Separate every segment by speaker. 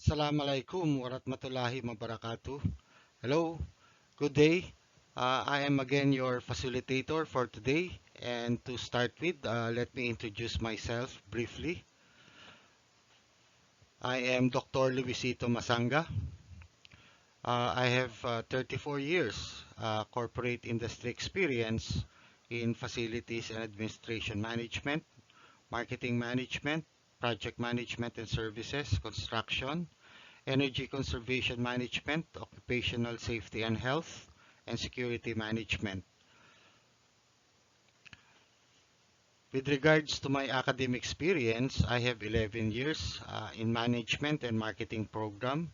Speaker 1: Assalamualaikum warahmatullahi wabarakatuh. Hello, good day. I am again your facilitator for today. And to start with, let me introduce myself briefly. I am Dr. Luisito Masanga. I have 34 years corporate industry experience in facilities and administration management, marketing management, project management and services, construction, energy conservation management, occupational safety and health, and security management. With regards to my academic experience, I have 11 years in management and marketing program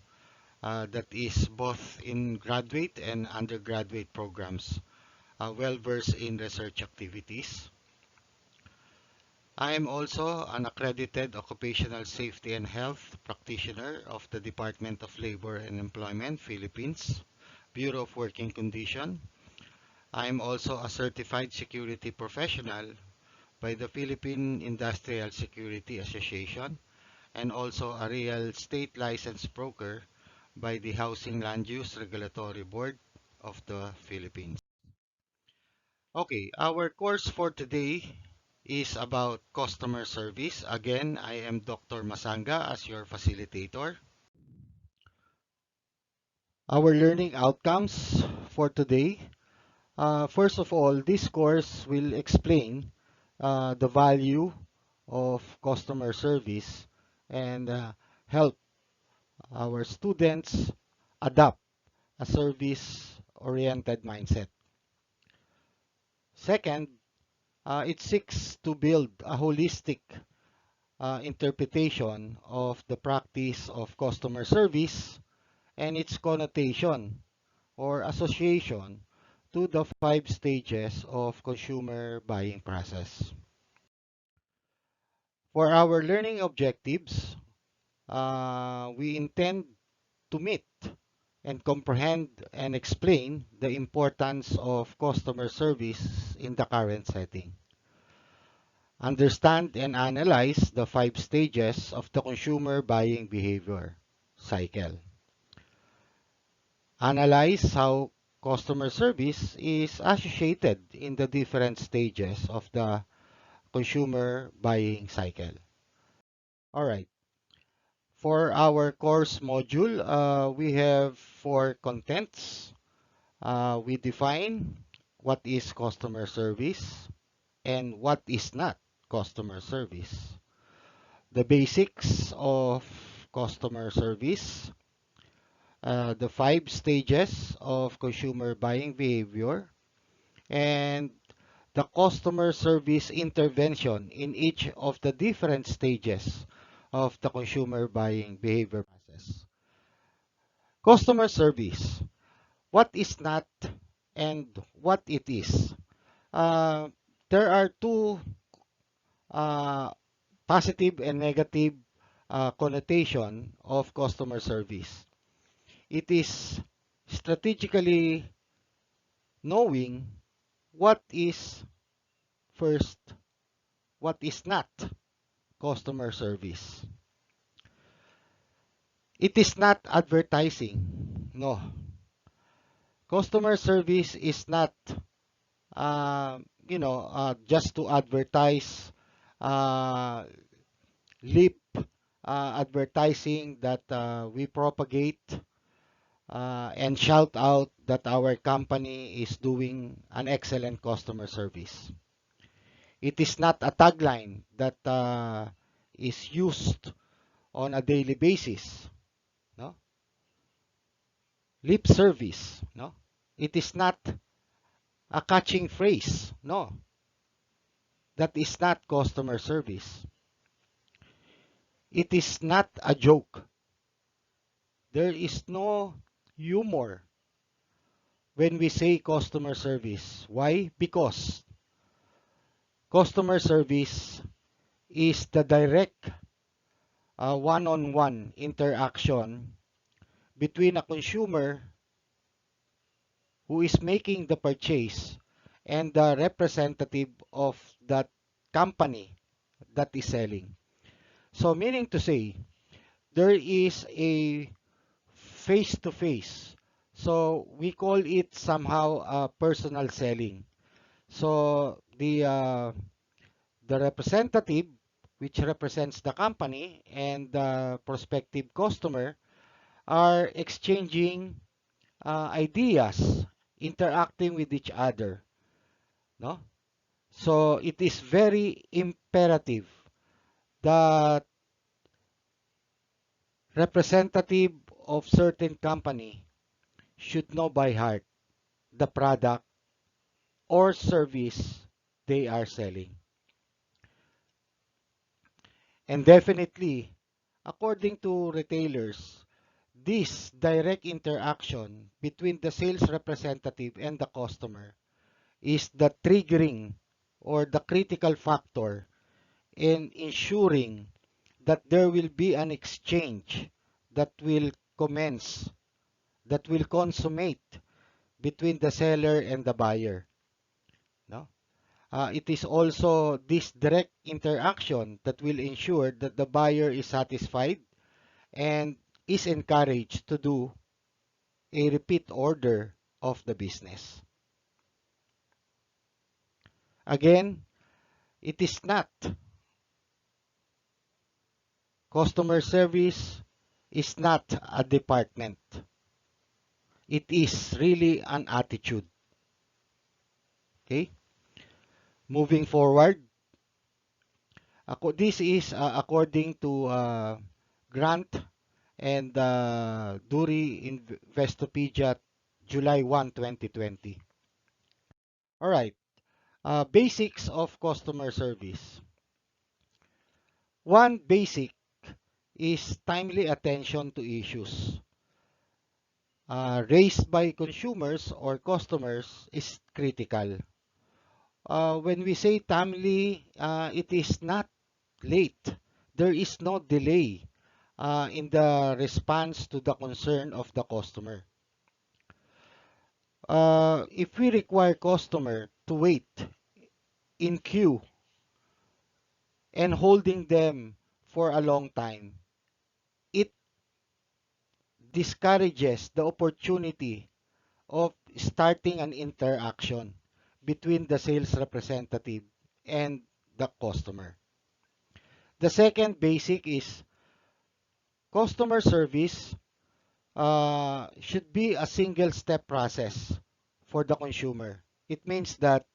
Speaker 1: that is both in graduate and undergraduate programs, well versed in research activities. I am also an accredited occupational safety and health practitioner of the Department of Labor and Employment, Philippines, Bureau of Working Condition. I am also a certified security professional by the Philippine Industrial Security Association and also a real estate license broker by the Housing Land Use Regulatory Board of the Philippines. Okay, our course for today is about customer service. Again, I am Dr. Masanga as your facilitator. Our learning outcomes for today. First of all, this course will explain the value of customer service and help our students adopt a service-oriented mindset. Second, it seeks to build a holistic interpretation of the practice of customer service and its connotation or association to the 5 stages of consumer buying process. For our learning objectives, we intend to meet and comprehend and explain the importance of customer service in the current setting. Understand and analyze the 5 stages of the consumer buying behavior cycle. Analyze how customer service is associated in the different stages of the consumer buying cycle. All right. For our course module, we have 4 contents. We define what is customer service and what is not customer service. The basics of customer service, the 5 stages of consumer buying behavior, and the customer service intervention in each of the different stages of the consumer buying behavior process. Customer service, what is not and what it is. Uh, there are two uh, positive and negative connotation of customer service. It is strategically knowing what is first, what is not customer service. It is not advertising. No. Customer service is not, just to advertise, uh, lip advertising that we propagate and shout out that our company is doing an excellent customer service. It is not a tagline that is used on a daily basis. No? Lip service. No? It is not a catching phrase. No. That is not customer service. It is not a joke. There is no humor when we say customer service. Why? Because customer service is the direct one-on-one interaction between a consumer who is making the purchase and the representative of that company that is selling. So meaning to say, there is a face-to-face. So we call it somehow personal selling. So the representative, which represents the company, and the prospective customer are exchanging ideas, interacting with each other, no? So it is very imperative that representative of certain company should know by heart the product or service they are selling. And definitely, according to retailers, this direct interaction between the sales representative and the customer is the triggering or the critical factor in ensuring that there will be an exchange that will commence, that will consummate between the seller and the buyer. No? It is also this direct interaction that will ensure that the buyer is satisfied and is encouraged to do a repeat order of the business. Again, it is not customer service is not a department. It is really an attitude. Okay? Moving forward, this is according to Grant and Dury Investopedia, July 1, 2020. All right. Basics of customer service. One basic is timely attention to issues raised by consumers or customers is critical. When we say timely, it is not late. There is no delay in the response to the concern of the customer. If we require customer to wait in queue and holding them for a long time, it discourages the opportunity of starting an interaction between the sales representative and the customer. The second basic is customer service should be a single step process for the consumer. It means that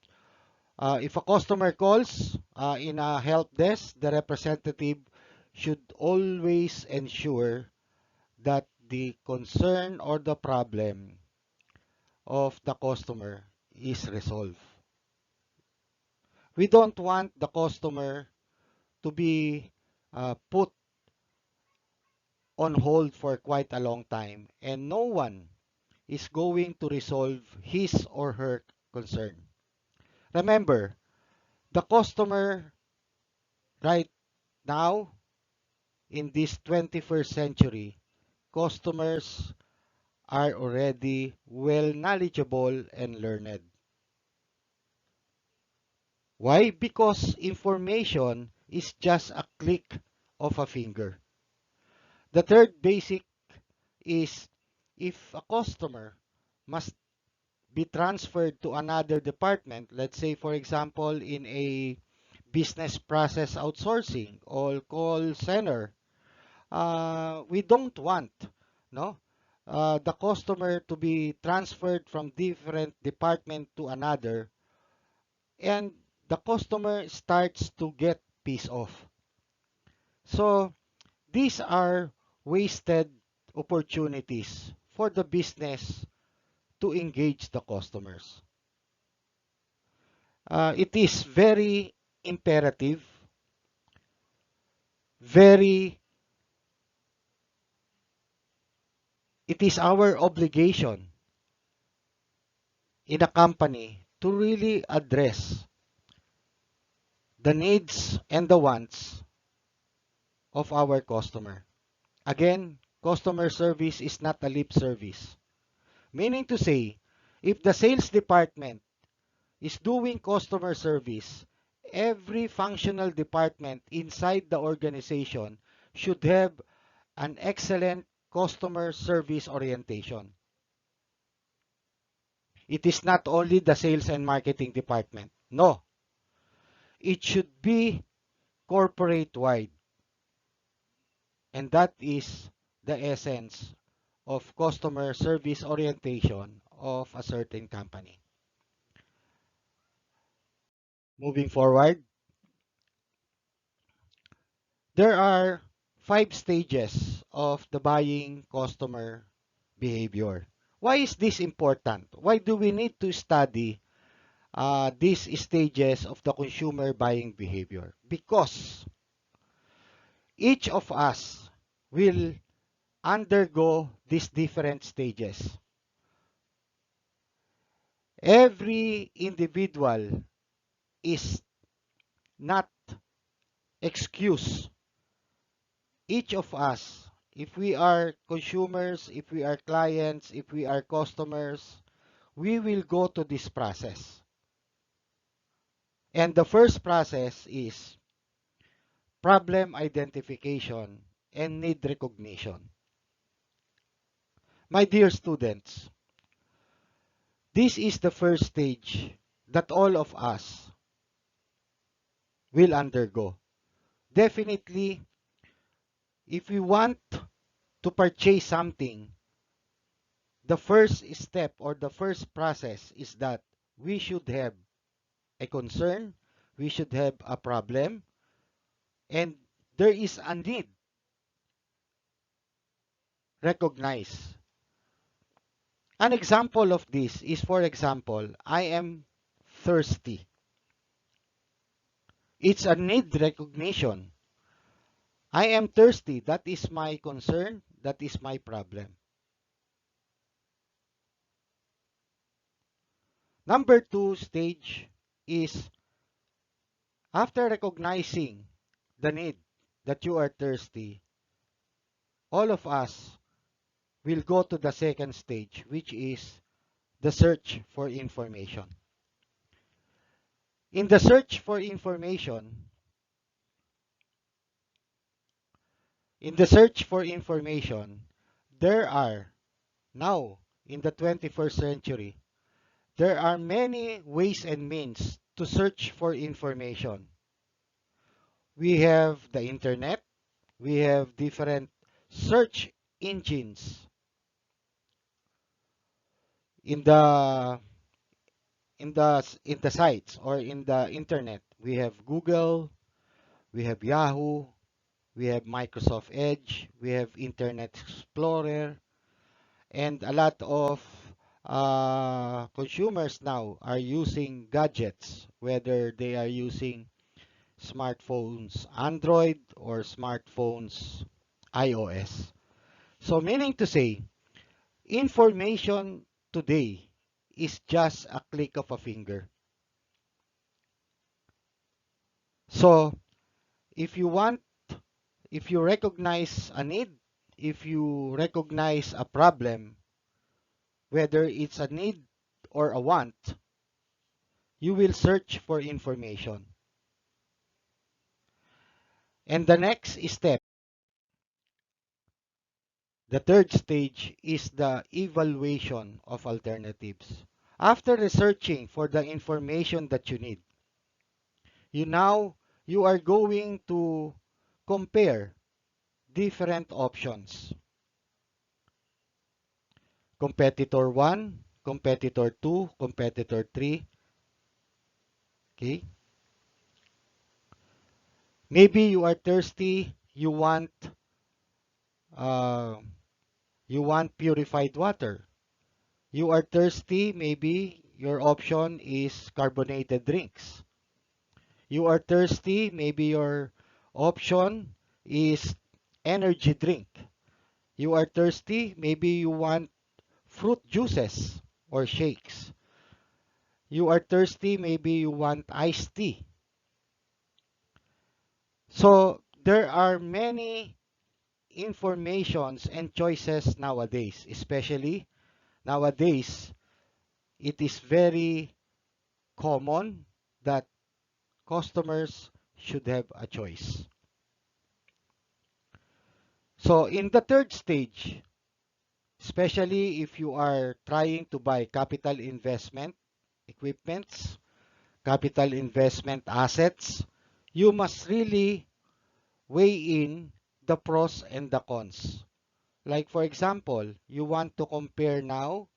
Speaker 1: if a customer calls in a help desk, the representative should always ensure that the concern or the problem of the customer is resolved. We don't want the customer to be put on hold for quite a long time and no one is going to resolve his or her concern. Remember, the customer right now in this 21st century, customers are already well knowledgeable and learned. Why? Because information is just a click of a finger. The third basic is if a customer must be transferred to another department, let's say for example in a business process outsourcing or call center, we don't want no the customer to be transferred from different department to another and the customer starts to get pissed off. So these are wasted opportunities for the business to engage the customers. It is very imperative, very, it is our obligation in a company to really address the needs and the wants of our customer. Again, customer service is not a lip service. Meaning to say, if the sales department is doing customer service, every functional department inside the organization should have an excellent customer service orientation. It is not only the sales and marketing department. No, it should be corporate-wide. And that is the essence of customer service orientation of a certain company. Moving forward, there are 5 stages of the buying customer behavior. Why is this important? Why do we need to study these stages of the consumer buying behavior? Because each of us will undergo these different stages. Every individual is not excused. Each of us, if we are consumers, if we are clients, if we are customers, we will go to this process. And the first process is problem identification and need recognition. My dear students, this is the first stage that all of us will undergo. Definitely, if we want to purchase something, the first step or the first process is that we should have a concern, we should have a problem, and there is a need recognized. An example of this is, for example, I am thirsty. It's a need recognition. I am thirsty. That is my concern. That is my problem. Number 2 stage is after recognizing the need that you are thirsty, all of us will go to the second stage, which is the search for information. In the search for information, there are now in the 21st century, there are many ways and means to search for information. We have the internet, we have different search engines in the in the sites or in the internet. We have Google, we have Yahoo, we have Microsoft Edge, we have Internet Explorer, and a lot of consumers now are using gadgets, whether they are using smartphones Android or smartphones iOS. So meaning to say, information today is just a click of a finger. So if you want, if you recognize a need, if you recognize a problem, whether it's a need or a want, you will search for information. And the next step, the third stage, is the evaluation of alternatives. After researching for the information that you need, you are going to compare different options. Competitor 1, competitor 2, competitor 3. Okay? Maybe you are thirsty, uh, you want purified water. You are thirsty, maybe your option is carbonated drinks. You are thirsty, maybe your option is energy drink. You are thirsty, maybe you want fruit juices or shakes. You are thirsty, maybe you want iced tea. So there are many informations and choices nowadays, especially nowadays it is very common that customers should have a choice. So in the third stage, especially if you are trying to buy capital investment equipments, capital investment assets, you must really weigh in the pros and the cons. Like for example, you want to compare now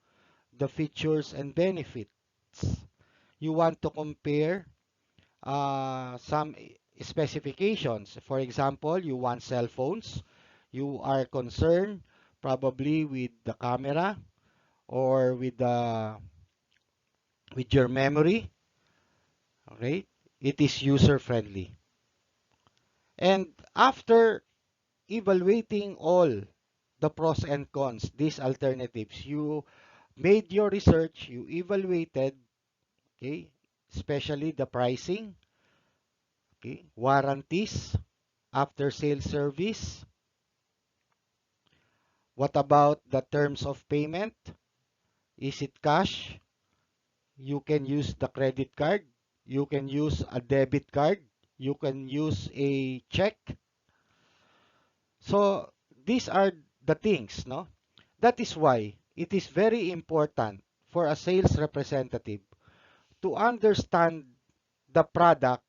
Speaker 1: the features and benefits. You want to compare some specifications. For example, you want cell phones. You are concerned probably with the camera or with your memory. Okay, it is user friendly. And after evaluating all the pros and cons, these alternatives, you made your research, you evaluated, okay, especially the pricing, okay, warranties, after sales service. What about the terms of payment? Is it cash? You can use the credit card. You can use a debit card. You can use a check. So these are the things, no? That is why it is very important for a sales representative to understand the product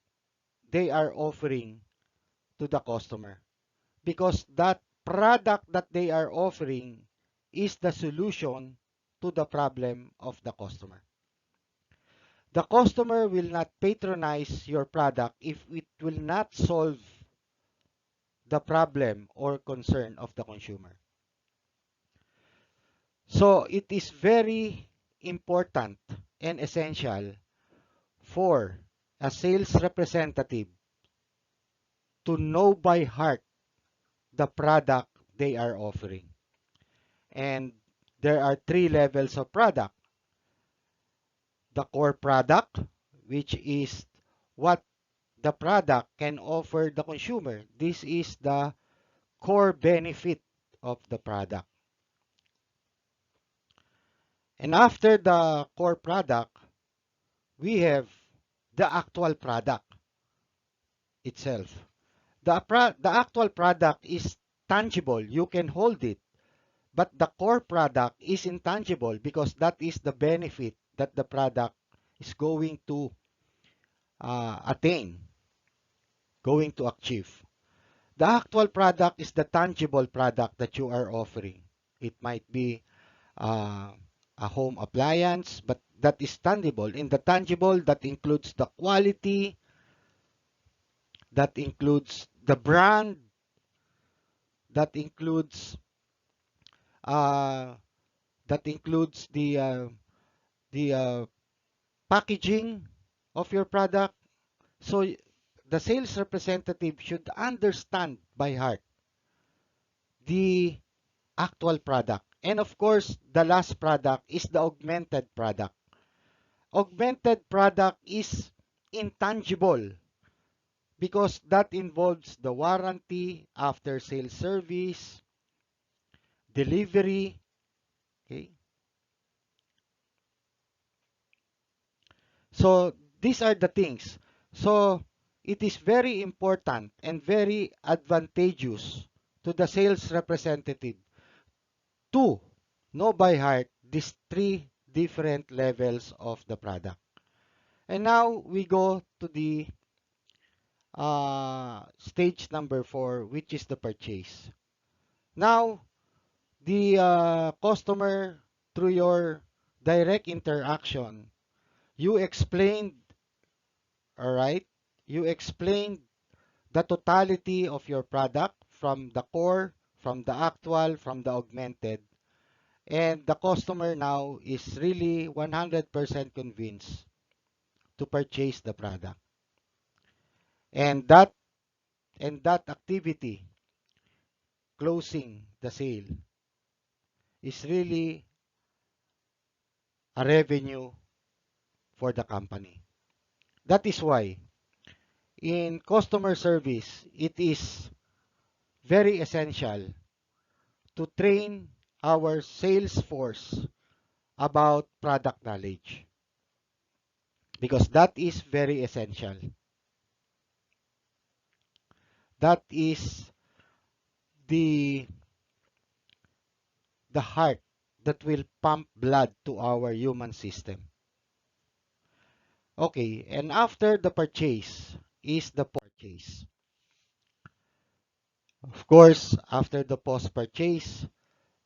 Speaker 1: they are offering to the customer, because that product that they are offering is the solution to the problem of the customer. The customer will not patronize your product if it will not solve the problem or concern of the consumer. So it is very important and essential for a sales representative to know by heart the product they are offering. And there are three levels of product. The core product, which is what the product can offer the consumer. This is the core benefit of the product. And after the core product, we have the actual product itself. The actual product is tangible. You can hold it. But the core product is intangible because that is the benefit that the product is going to attain, going to achieve. The actual product is the tangible product that you are offering. It might be uh, a home appliance, but that is tangible. In the tangible, that includes the quality, that includes the brand, that includes uh, the packaging of your product. So the sales representative should understand by heart the actual product. And of course, the last product is the augmented product. Augmented product is intangible because that involves the warranty, after sales service, delivery, okay? So these are the things. So it is very important and very advantageous to the sales representative to know by heart these three different levels of the product. And now we go to the stage number 4, which is the purchase. Now, the customer, through your direct interaction, you explained, all right, you explained the totality of your product from the core, from the actual, from the augmented. And the customer now is really 100% convinced to purchase the product. And that activity, closing the sale, is really a revenue for the company. That is why in customer service, it is very essential to train our sales force about product knowledge, because that is very essential. That is the heart that will pump blood to our human system. Okay, and after the purchase is the purchase. Of course, after the post-purchase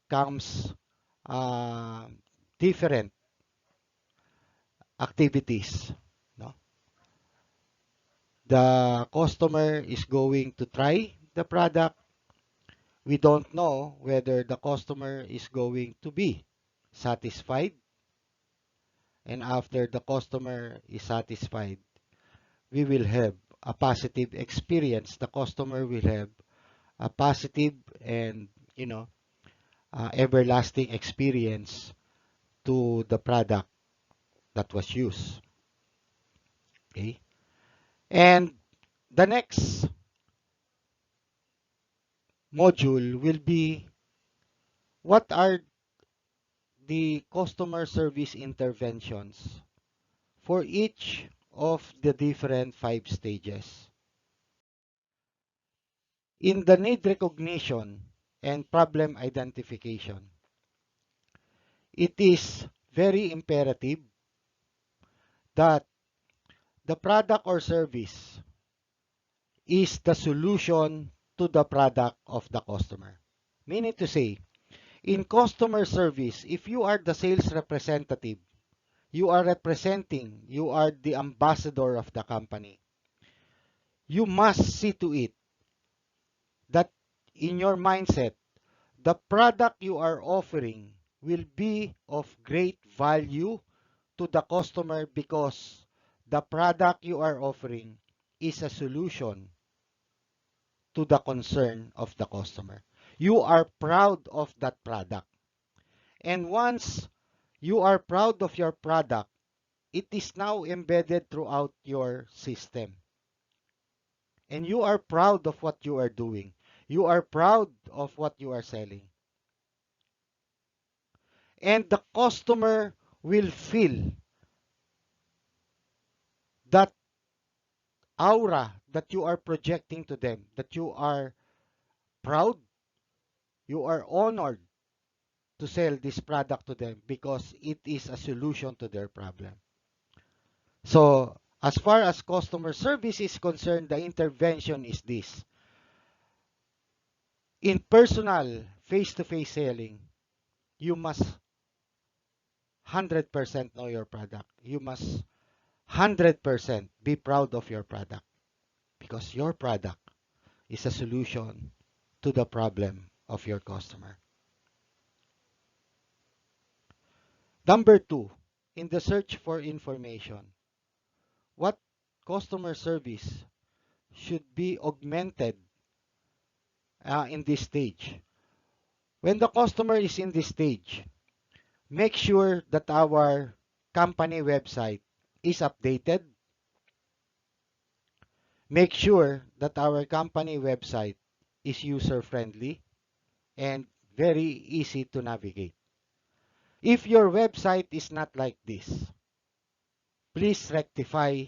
Speaker 1: comes uh, different activities. No? The customer is going to try the product. We don't know whether the customer is going to be satisfied. And after the customer is satisfied, we will have a positive experience. The customer will have a positive and, you know, everlasting experience to the product that was used. Okay. And the next module will be what are the customer service interventions for each of the different 5 stages. In the need recognition and problem identification, it is very imperative that the product or service is the solution to the product of the customer. Meaning to say, in customer service, if you are the sales representative, you are representing, you are the ambassador of the company, you must see to it that in your mindset, the product you are offering will be of great value to the customer because the product you are offering is a solution to the concern of the customer. You are proud of that product. And once you are proud of your product, it is now embedded throughout your system. And you are proud of what you are doing. You are proud of what you are selling. And the customer will feel that aura that you are projecting to them, that you are proud, you are honored to sell this product to them because it is a solution to their problem. So, as far as customer service is concerned, the intervention is this. In personal, face-to-face selling, you must 100% know your product. You must 100% be proud of your product because your product is a solution to the problem of your customer. Number 2, in the search for information, what customer service should be augmented in this stage? When the customer is in this stage, make sure that our company website is updated. Make sure that our company website is user-friendly and very easy to navigate. If your website is not like this, please rectify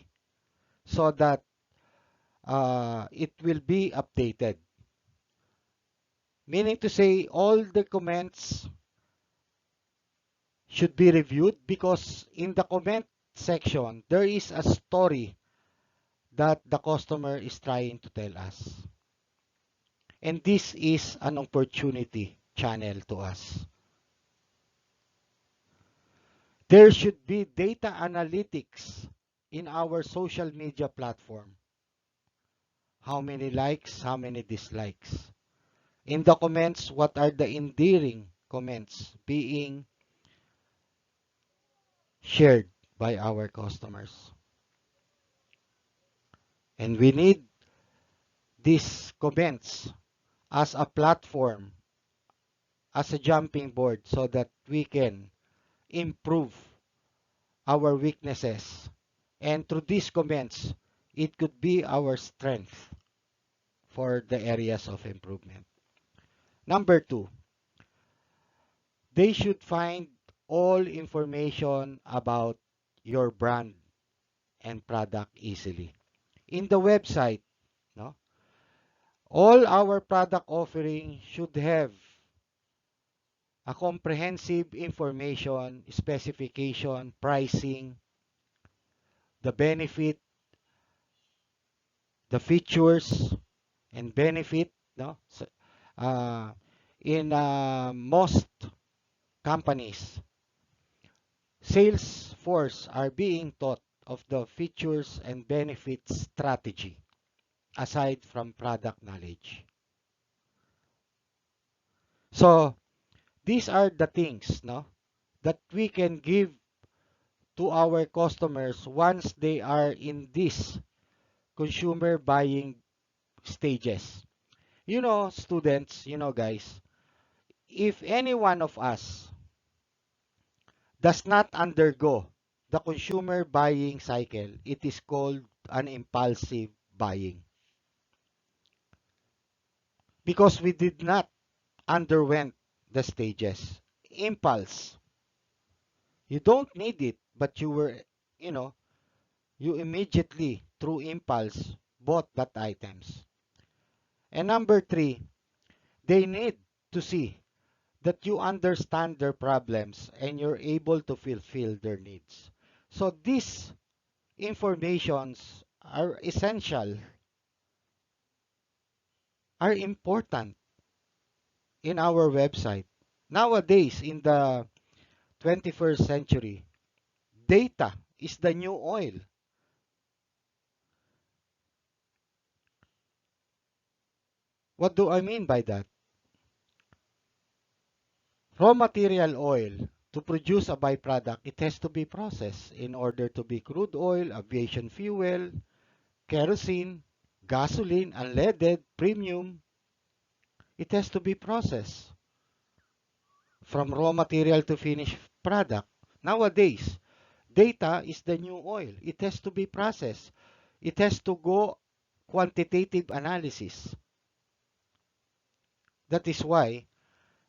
Speaker 1: so that it will be updated. Meaning to say all the comments should be reviewed because in the comment section, there is a story that the customer is trying to tell us. And this is an opportunity channel to us. There should be data analytics in our social media platform. How many likes, how many dislikes. In the comments, what are the endearing comments being shared by our customers. And we need these comments as a platform, as a jumping board so that we can improve our weaknesses. And through these comments, it could be our strength for the areas of improvement. Number 2, they should find all information about your brand and product easily. In the website, no? All our product offering should have a comprehensive information, specification, pricing, the benefit, the features, and benefit. No, so, uh, in most companies, sales force are being taught of the features and benefits strategy aside from product knowledge. So these are the things, no, that we can give to our customers once they are in this consumer buying stages. You know, students, you know, guys, if any one of us does not undergo the consumer buying cycle, it is called an impulsive buying because we did not underwent the stages. Impulse. You don't need it, but you were, you know, you immediately, through impulse, bought that items. And number three, they need to see that you understand their problems and you're able to fulfill their needs. So these informations are essential, are important in our website. Nowadays, in the 21st century, data is the new oil. What do I mean by that? Raw material oil, to produce a byproduct, it has to be processed in order to be crude oil, aviation fuel, kerosene, gasoline, unleaded, premium. It has to be processed from raw material to finished product. Nowadays, data is the new oil. It has to be processed. It has to go quantitative analysis. That is why,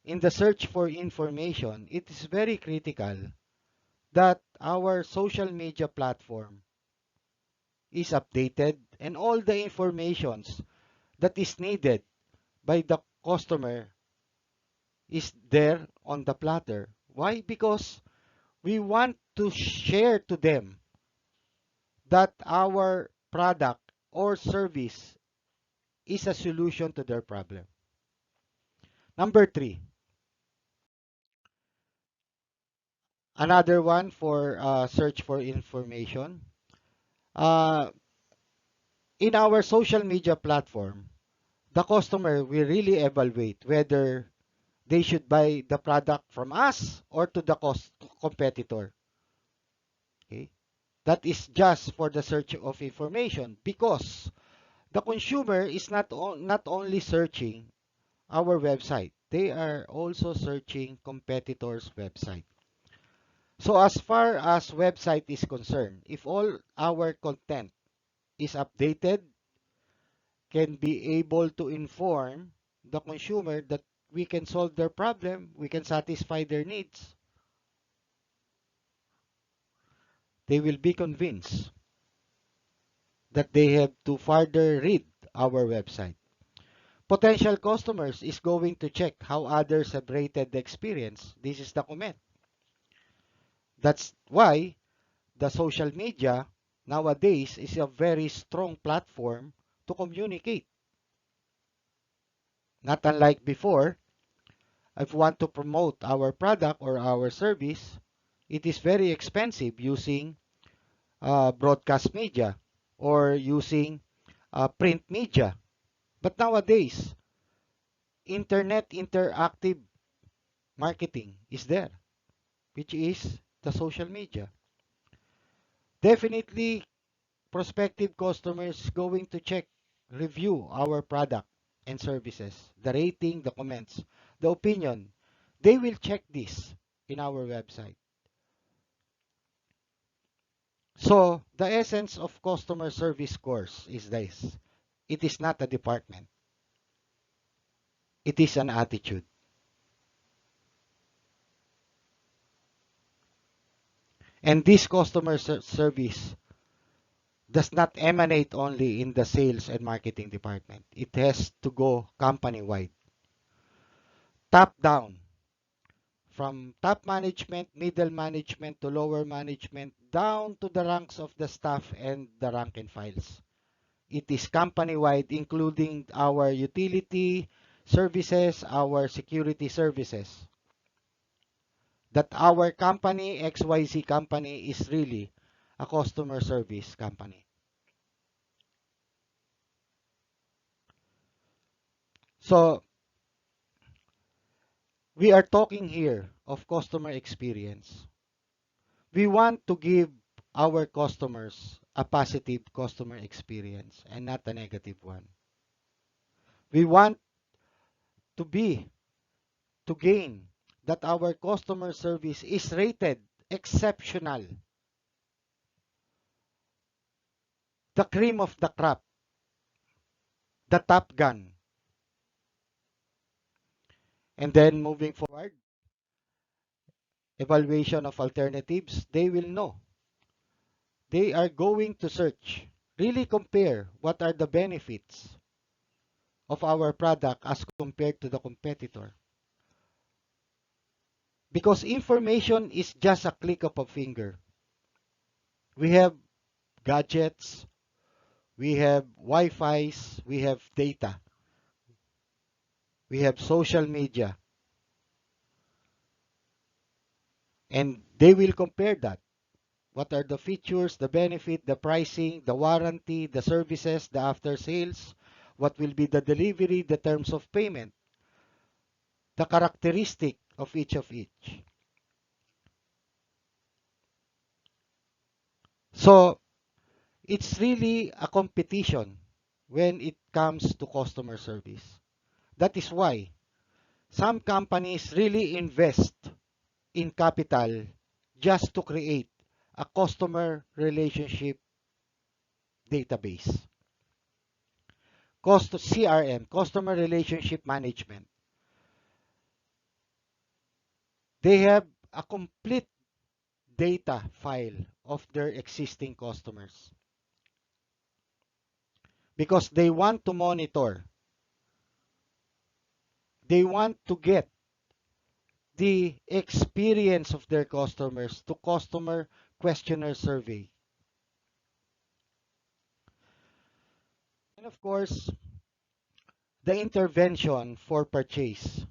Speaker 1: in the search for information, it is very critical that our social media platform is updated and all the informations that is needed by the customer is there on the platter. Why? Because we want to share to them that our product or service is a solution to their problem. Number three, another one for search for information. Uh, in our social media platform, the customer will really evaluate whether they should buy the product from us or to the competitor. Okay? That is just for the search of information because the consumer is not only searching our website, they are also searching competitors' website. So as far as website is concerned, if all our content is updated, can be able to inform the consumer that we can solve their problem, we can satisfy their needs, they will be convinced that they have to further read our website. Potential customers is going to check how others have rated the experience. This is the comment. That's why the social media nowadays is a very strong platform to communicate. Not unlike before, if we want to promote our product or our service, it is very expensive using broadcast media or using print media. But nowadays, internet interactive marketing is there, which is the social media. Definitely, prospective customers going to check, review our product and services, the rating, the comments, the opinion. They will check this in our website. So, the essence of customer service course is this. It is not a department. It is an attitude. And this customer service does not emanate only in the sales and marketing department. It has to go company-wide, top down, from top management, middle management to lower management, down to the ranks of the staff and the rank and files. It is company-wide, including our utility services, our security services. That our company, XYZ company, is really a customer service company. So, we are talking here of customer experience. We want to give our customers a positive customer experience and not a negative one. We want to be, to gain that our customer service is rated exceptional, the cream of the crop, the top gun. And then moving forward, evaluation of alternatives, they will know. They are going to search, really compare what are the benefits of our product as compared to the competitor. Because information is just a click of a finger. We have gadgets, we have Wi-Fi's, we have data, we have social media, and they will compare that. What are the features, the benefit, the pricing, the warranty, the services, the after sales, what will be the delivery, the terms of payment, the characteristic of each. So, it's really a competition when it comes to customer service. That is why some companies really invest in capital just to create a customer relationship database. CRM, customer relationship management. They have a complete data file of their existing customers because they want to monitor. They want to get the experience of their customers to customer questionnaire survey. And of course, the intervention for purchase.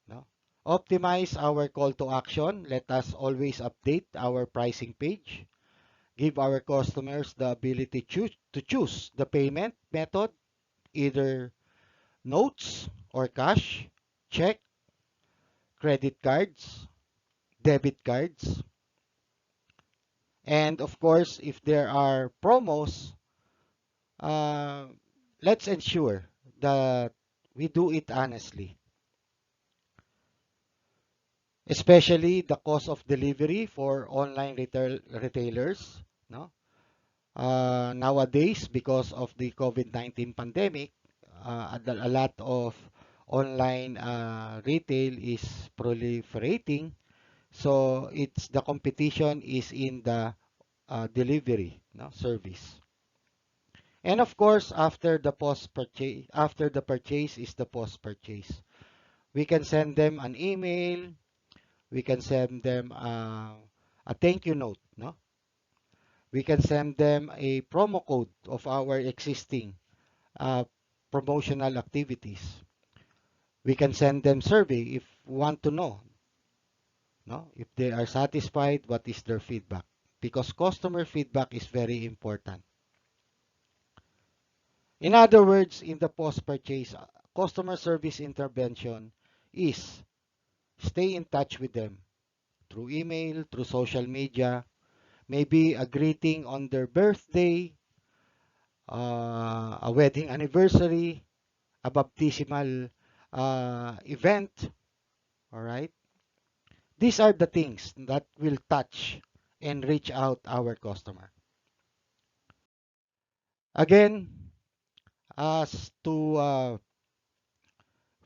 Speaker 1: No? Optimize our call to action. Let us always update our pricing page. Give our customers the ability to choose the payment method, either notes or cash, check, credit cards, debit cards. And of course, if there are promos, uh, let's ensure that we do it honestly. Especially the cost of delivery for online retailers. No? Nowadays, because of the COVID-19 pandemic, a lot of online retail is proliferating. So it's the competition is in the delivery, no, service. And of course, after the purchase is the post purchase. We can send them an email. We can send them a thank you note, no? We can send them a promo code of our existing uh, promotional activities. We can send them survey if we want to know, no? If they are satisfied, what is their feedback? Because customer feedback is very important. In other words, in the post-purchase, customer service intervention is stay in touch with them through email, through social media, maybe a greeting on their birthday, a wedding anniversary, a baptismal event. All right. These are the things that will touch and reach out our customer. Again, as to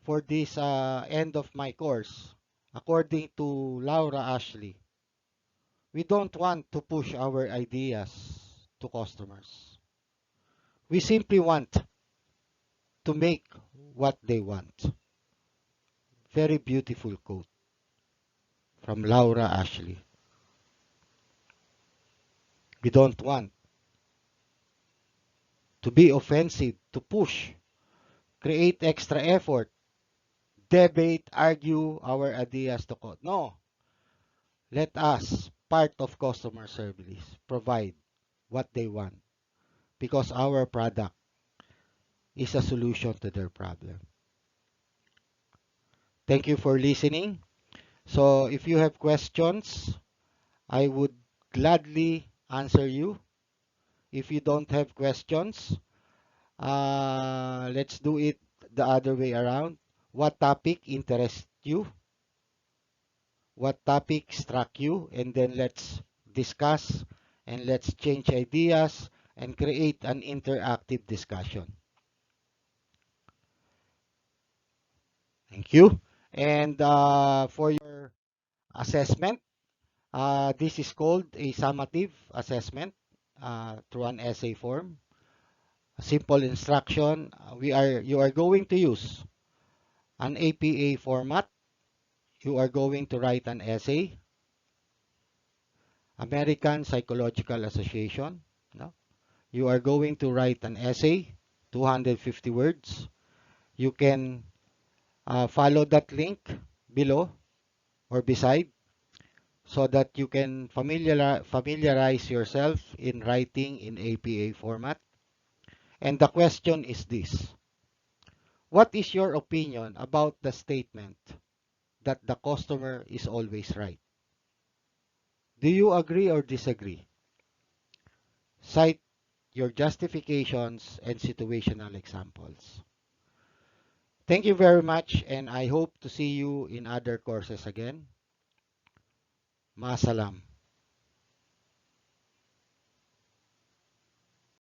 Speaker 1: for this end of my course, according to Laura Ashley, we don't want to push our ideas to customers. We simply want to make what they want. Very beautiful quote from Laura Ashley. We don't want to be offensive, to push, create extra effort, debate, argue our ideas to code. No, let us, part of customer service, provide what they want because our product is a solution to their problem. Thank you for listening. So if you have questions, I would gladly answer you. If you don't have questions, let's do it the other way around. What topic interests you? What topic struck you? And then let's discuss and let's change ideas and create an interactive discussion. Thank you. And for your assessment, this is called a summative assessment through an essay form. A simple instruction, you are going to use an APA format. You are going to write an essay, American Psychological Association. No? You are going to write an essay, 250 words. You can follow that link below or beside so that you can familiarize yourself in writing in APA format. And the question is this: what is your opinion about the statement that the customer is always right? Do you agree or disagree? Cite your justifications and situational examples. Thank you very much, and I hope to see you in other courses again. Maasalam.